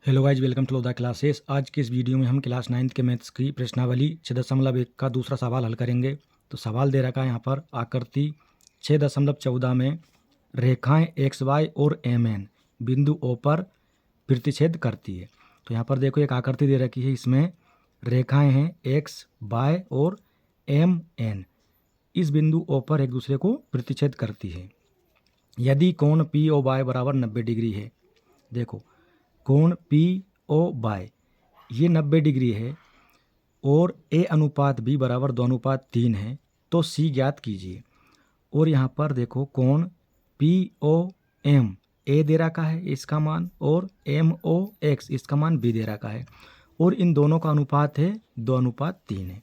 Hello guys, welcome to the classes. आज के इस वीडियो में हम क्लास 9th के मैथ्स की प्रश्नावली 6.1 का दूसरा सवाल हल करेंगे। तो सवाल दे रखा है यहाँ पर आकृति 6.14 में रेखाएं एक्स वाई और एम एन बिंदु ओ पर प्रतिच्छेद करती है। तो यहाँ पर देखो एक आकृति दे रखी है, इसमें रेखाएं हैं एक्स वाई और एम एन, इस बिंदु ओ पर एक दूसरे को प्रतिच्छेद करती है। यदि कोण पी ओ वाई बराबर 90 डिग्री है, देखो कोण पी ओ बाय ये 90 डिग्री है और ए अनुपात बी बराबर 2:3 है, तो सी ज्ञात कीजिए। और यहाँ पर देखो कोण पी ओ एम ए दे रखा है इसका मान, और एम ओ एक्स इसका मान बी दे रखा है, और इन दोनों का अनुपात है 2:3 है।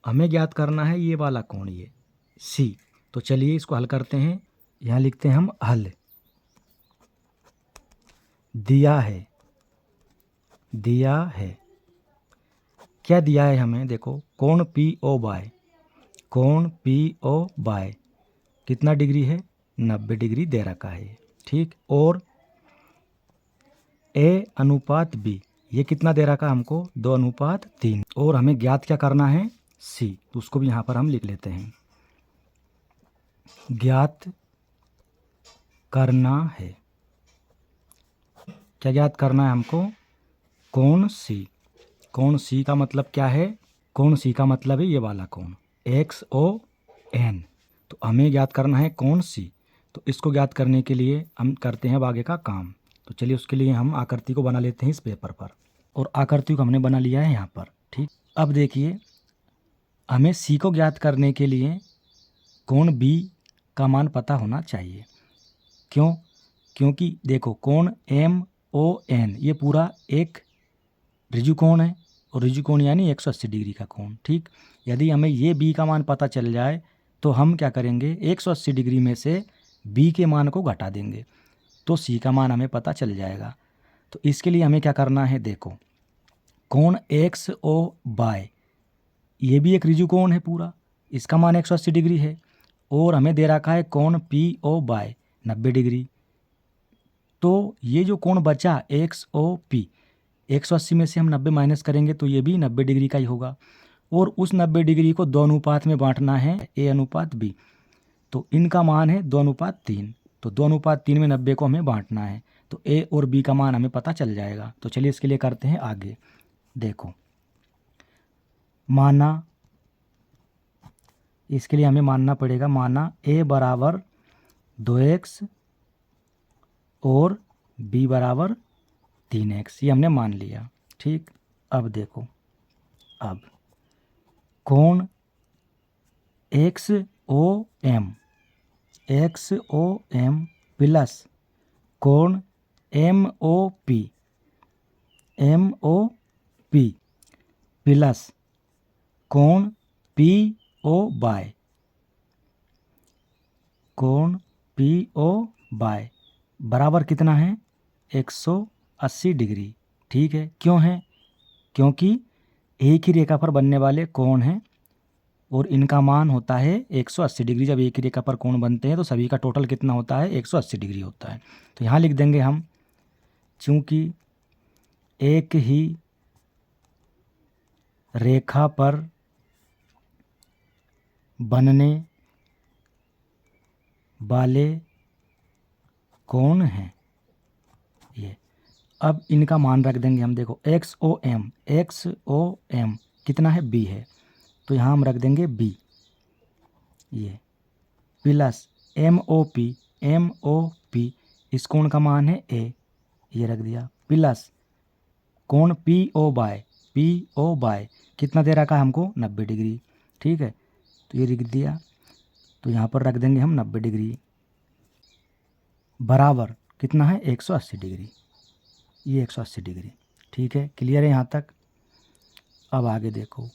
हमें ज्ञात करना है ये वाला कोण, ये सी। तो चलिए इसको हल करते हैं। यहाँ लिखते हैं हम हल। दिया है क्या दिया है हमें, देखो कोण पी ओ बाय, कोण पी ओ बाय कितना डिग्री है, 90 डिग्री दे रखा है, ठीक। और ए अनुपात बी ये कितना दे रखा है हमको, 2:3। और हमें ज्ञात क्या करना है, सी। तो उसको भी यहाँ पर हम लिख लेते हैं। ज्ञात करना है, क्या ज्ञात करना है हमको, कोण सी। कोण सी का मतलब क्या है, कोण सी का मतलब है ये वाला कोण एक्स ओ एन। तो हमें ज्ञात करना है कोण सी। तो इसको ज्ञात करने के लिए हम करते हैं अब आगे का काम। तो चलिए उसके लिए हम आकृति को बना लेते हैं इस पेपर पर। और आकृति को हमने बना लिया है यहाँ पर, ठीक। अब देखिए हमें सी को ज्ञात करने के लिए कोण बी का मान पता होना चाहिए। क्यों, क्योंकि देखो कोण एम ओ एन ये पूरा एक ऋजु कोण है, और ऋजु कोण यानी 180 डिग्री का कोण, ठीक। यदि हमें ये बी का मान पता चल जाए तो हम क्या करेंगे, 180 डिग्री में से बी के मान को घटा देंगे, तो सी का मान हमें पता चल जाएगा। तो इसके लिए हमें क्या करना है, देखो कोण एक्स ओ बाय ये भी एक ऋजु कोण है पूरा, इसका मान 180 डिग्री है। और हमें दे रखा है कोण पी ओ बाय 90 डिग्री। तो ये जो कोण बचा एक्स ओ पी, 180 में से हम 90 माइनस करेंगे तो ये भी 90 डिग्री का ही होगा। और उस 90 डिग्री को 2 अनुपात में बांटना है, ए अनुपात बी। तो इनका मान है 2:3। तो 2:3 में 90 को हमें बांटना है, तो ए और बी का मान हमें पता चल जाएगा। तो चलिए इसके लिए करते हैं आगे। देखो माना, इसके लिए हमें मानना पड़ेगा, माना ए बराबर 2x और बी बराबर 3x, ये हमने मान लिया, ठीक। अब देखो, अब कोण एक्स ओ एम प्लस कोण एम ओ पी प्लस कोण पी ओ बाय बराबर कितना है, 180 डिग्री, ठीक है। क्यों है, क्योंकि एक ही रेखा पर बनने वाले कोण हैं और इनका मान होता है 180 डिग्री। जब एक ही रेखा पर कोण बनते हैं तो सभी का टोटल कितना होता है, 180 डिग्री होता है। तो यहाँ लिख देंगे हम, चूंकि एक ही रेखा पर बनने वाले कोण हैं ये। अब इनका मान रख देंगे हम, देखो एक्स ओ एम कितना है, बी है, तो यहाँ हम रख देंगे बी ये, प्लस एम ओ पी इस कोण का मान है ए, ये रख दिया, प्लस कोण पी ओ बाय कितना दे रखा है हमको, 90 डिग्री, ठीक है। तो ये लिख दिया। तो यहाँ पर रख देंगे हम 90 डिग्री बराबर कितना है, 180 डिग्री, ये 180 डिग्री, ठीक है। क्लियर है यहाँ तक। अब आगे देखो,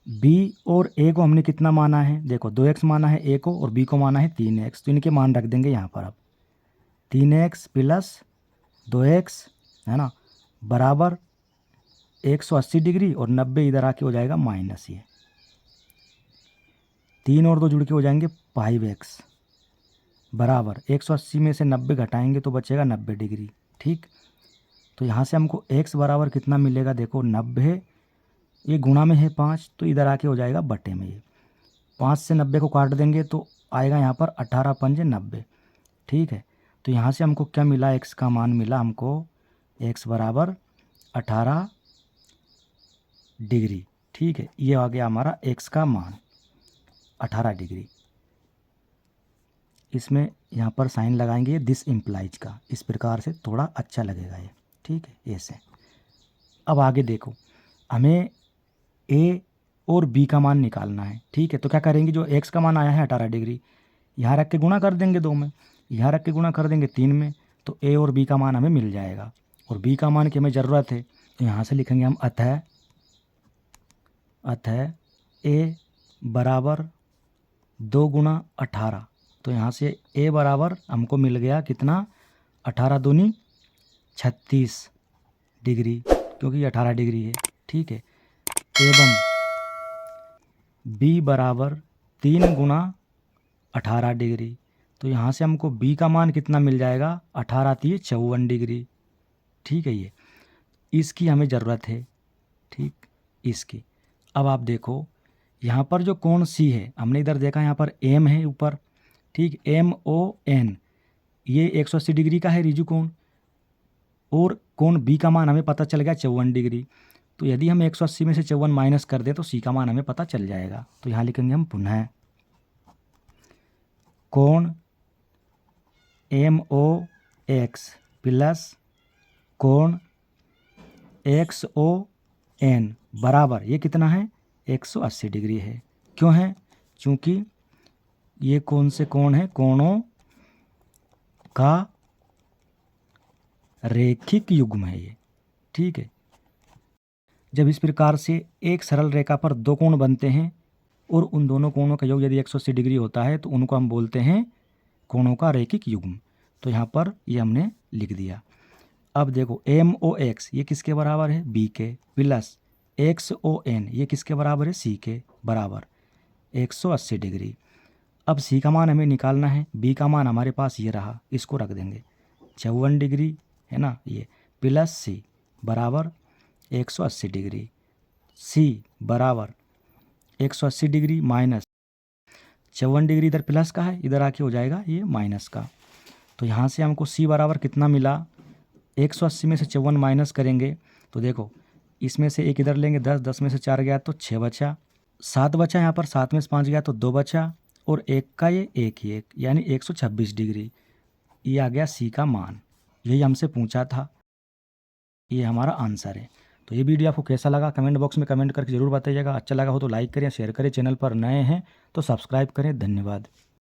b और a को हमने कितना माना है, देखो 2x माना है a को और b को माना है 3x, तो इनके मान रख देंगे यहाँ पर। अब 3x प्लस 2x है ना, बराबर 180 डिग्री, और 90 इधर आके हो जाएगा माइनस, ये 3 और 2 जुड़ के हो जाएंगे 5x बराबर 180 में से 90 घटाएंगे तो बचेगा 90 डिग्री, ठीक। तो यहाँ से हमको x बराबर कितना मिलेगा, देखो 90, ये गुणा में है 5 तो इधर आके हो जाएगा बटे में। ये 5 से 90 को काट देंगे तो आएगा यहाँ पर 18 पंजे 90, ठीक है। तो यहाँ से हमको क्या मिला, x का मान मिला हमको x बराबर 18 डिग्री, ठीक है। ये आ गया हमारा x का मान 18 डिग्री। इसमें यहाँ पर साइन लगाएंगे दिस इम्प्लाइज का, इस प्रकार से थोड़ा अच्छा लगेगा ये, ठीक है, ऐसे। अब आगे देखो, हमें a और b का मान निकालना है, ठीक है। तो क्या करेंगे, जो x का मान आया है 18 डिग्री, यहाँ रख के गुणा कर देंगे 2 में, यहाँ रख के गुणा कर देंगे 3 में, तो a और b का मान हमें मिल जाएगा। और b का मान की हमें ज़रूरत है, तो यहाँ से लिखेंगे हम अतः a बराबर 2 गुणा 18। तो यहाँ से a बराबर हमको मिल गया कितना, 18 दूनी 36 डिग्री, क्योंकि ये 18 डिग्री है, ठीक है। एवं b बराबर 3 गुणा 18 डिग्री। तो यहाँ से हमको b का मान कितना मिल जाएगा, 18 × 3 = 54 डिग्री, ठीक है। ये इसकी हमें ज़रूरत है, ठीक, इसकी। अब आप देखो यहाँ पर जो कोण C है, हमने इधर देखा यहाँ पर m है ऊपर, ठीक, MON, ये 180 डिग्री का है रिजु कोण, और कोण B का मान हमें पता चल गया 54 डिग्री। तो यदि हम 180 में से 54 माइनस कर दें तो C का मान हमें पता चल जाएगा। तो यहाँ लिखेंगे हम पुनः कोण MOX प्लस कोण XON बराबर, ये कितना है, 180 डिग्री है। क्यों है, क्योंकि ये कौन से कोण है, कोणों का रैखिक युग्म है ये, ठीक है। जब इस प्रकार से एक सरल रेखा पर 2 कोण बनते हैं और उन दोनों कोणों का योग यदि 180 डिग्री होता है तो उनको हम बोलते हैं कोणों का रैखिक युग्म। तो यहाँ पर ये हमने लिख दिया। अब देखो MOX ये किसके बराबर है, B के, प्लस XON ये किसके बराबर है, C के बराबर 180 डिग्री। अब C का मान हमें निकालना है, B का मान हमारे पास ये रहा, इसको रख देंगे 54 डिग्री है ना, ये प्लस C बराबर 180 डिग्री, C बराबर 180 डिग्री माइनस 54 डिग्री, इधर प्लस का है, इधर आके हो जाएगा ये माइनस का। तो यहाँ से हमको C बराबर कितना मिला, 180 में से 54 माइनस करेंगे तो देखो इसमें से एक इधर लेंगे 10, 10 में से 4 गया तो 6 बचा, 7 बचा, यहाँ पर 7 में से 5 गया तो 2 बचा, और एक का ये एक ही एक, यानी 126 डिग्री। ये आ गया C का मान, यही हमसे पूछा था, ये हमारा आंसर है। तो ये वीडियो आपको कैसा लगा कमेंट बॉक्स में कमेंट करके ज़रूर बताइएगा। अच्छा लगा हो तो लाइक करें, शेयर करें, चैनल पर नए हैं तो सब्सक्राइब करें। धन्यवाद।